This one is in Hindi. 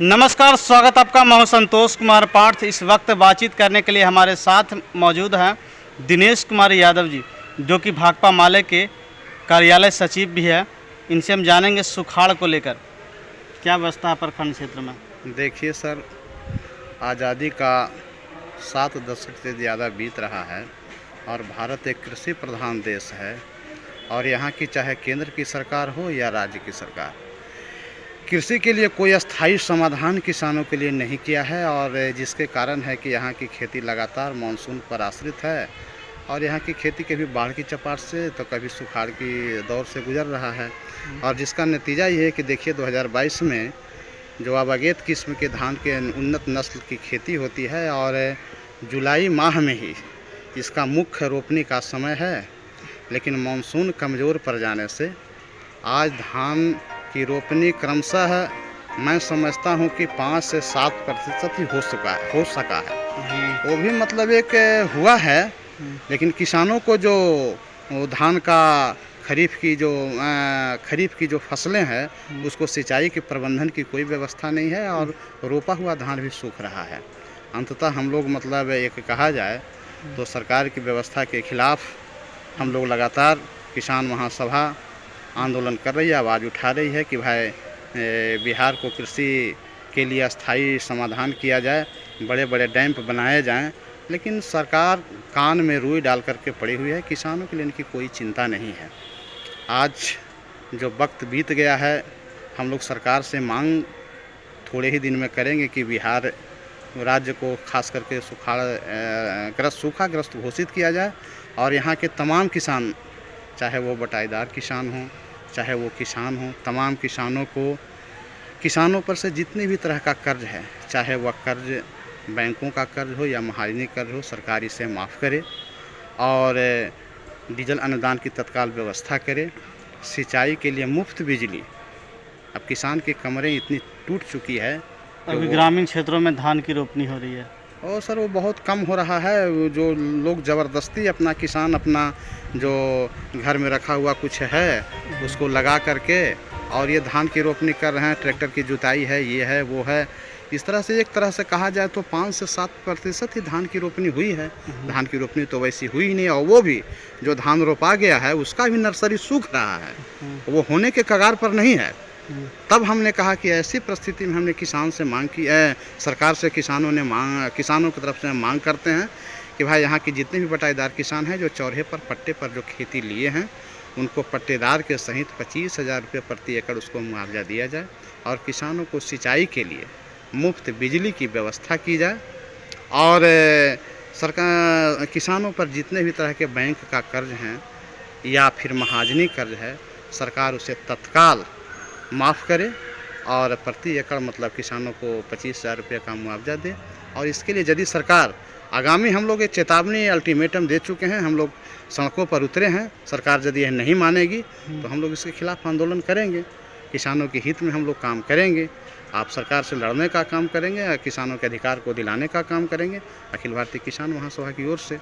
नमस्कार, स्वागत आपका। मैं हूं संतोष कुमार पार्थ। इस वक्त बातचीत करने के लिए हमारे साथ मौजूद हैं दिनेश कुमार यादव जी, जो कि भाकपा माले के कार्यालय सचिव भी है। इनसे हम जानेंगे सुखाड़ को लेकर क्या व्यवस्था है प्रखंड क्षेत्र में। देखिए सर, आज़ादी का 7 दशक से ज़्यादा बीत रहा है और भारत एक कृषि प्रधान देश है और यहाँ की चाहे केंद्र की सरकार हो या राज्य की सरकार, कृषि के लिए कोई अस्थायी समाधान किसानों के लिए नहीं किया है। और जिसके कारण है कि यहाँ की खेती लगातार मानसून पर आश्रित है और यहाँ की खेती कभी बाढ़ की चपेट से तो कभी सुखाड़ की दौर से गुजर रहा है। और जिसका नतीजा ये है कि देखिए 2022 में जो अवगेत किस्म के धान के उन्नत नस्ल की खेती होती है और जुलाई माह में ही इसका मुख्य रोपनी का समय है, लेकिन मानसून कमज़ोर पड़ जाने से आज धान की रोपनी क्रमशः मैं समझता हूं कि 5 से 7% ही हो सका है। वो भी मतलब एक हुआ है, लेकिन किसानों को जो धान का खरीफ की जो फसलें हैं उसको सिंचाई के प्रबंधन की कोई व्यवस्था नहीं है और रोपा हुआ धान भी सूख रहा है। अंततः हम लोग मतलब एक कहा जाए तो सरकार की व्यवस्था के खिलाफ हम लोग लगातार किसान महासभा आंदोलन कर रही है, आवाज़ उठा रही है कि भाई बिहार को कृषि के लिए अस्थायी समाधान किया जाए, बड़े बड़े डैम बनाए जाएं। लेकिन सरकार कान में रुई डाल करके पड़ी हुई है, किसानों के लिए इनकी कोई चिंता नहीं है। आज जो वक्त बीत गया है, हम लोग सरकार से मांग थोड़े ही दिन में करेंगे कि बिहार राज्य को खास करके सूखाग्रस्त घोषित किया जाए और यहाँ के तमाम किसान, चाहे वो बटाईदार किसान हों चाहे वो किसान हों, तमाम किसानों पर से जितनी भी तरह का कर्ज है, चाहे वह कर्ज बैंकों का कर्ज हो या महाजनी कर्ज हो, सरकार इसे माफ़ करे और डीजल अनुदान की तत्काल व्यवस्था करे। सिंचाई के लिए मुफ्त बिजली, अब किसान की कमरें इतनी टूट चुकी है। अभी ग्रामीण क्षेत्रों में धान की रोपनी हो रही है और सर वो बहुत कम हो रहा है। जो लोग ज़बरदस्ती अपना जो घर में रखा हुआ कुछ है उसको लगा करके और ये धान की रोपनी कर रहे हैं, ट्रैक्टर की जुताई है, ये है वो है। इस तरह से एक तरह से कहा जाए तो 5 से 7% ही धान की रोपनी हुई है। धान की रोपनी तो वैसी हुई ही नहीं, और वो भी जो धान रोपा गया है उसका भी नर्सरी सूख रहा है, वो होने के कगार पर नहीं है। तब हमने कहा कि ऐसी परिस्थिति में हमने किसान से मांग की सरकार से किसानों की तरफ से मांग करते हैं कि भाई यहाँ के जितने भी बटाईदार किसान हैं जो चौराहे पर पट्टे पर जो खेती लिए हैं उनको पट्टेदार के सहित 25,000 रुपये प्रति एकड़ उसको मुआवजा दिया जाए और किसानों को सिंचाई के लिए मुफ्त बिजली की व्यवस्था की जाए। और सरकार किसानों पर जितने भी तरह के बैंक का कर्ज हैं या फिर महाजनी कर्ज है, सरकार उसे तत्काल माफ़ करे और प्रति एकड़ मतलब किसानों को 25,000 रुपये का मुआवजा दे। और इसके लिए यदि सरकार आगामी, हम लोग एक चेतावनी अल्टीमेटम दे चुके हैं, हम लोग सड़कों पर उतरे हैं, सरकार यदि यह नहीं मानेगी तो हम लोग इसके खिलाफ आंदोलन करेंगे। किसानों के हित में हम लोग काम करेंगे। आप सरकार से लड़ने का काम करेंगे, किसानों के अधिकार को दिलाने का काम करेंगे। अखिल भारतीय किसान महासभा की ओर से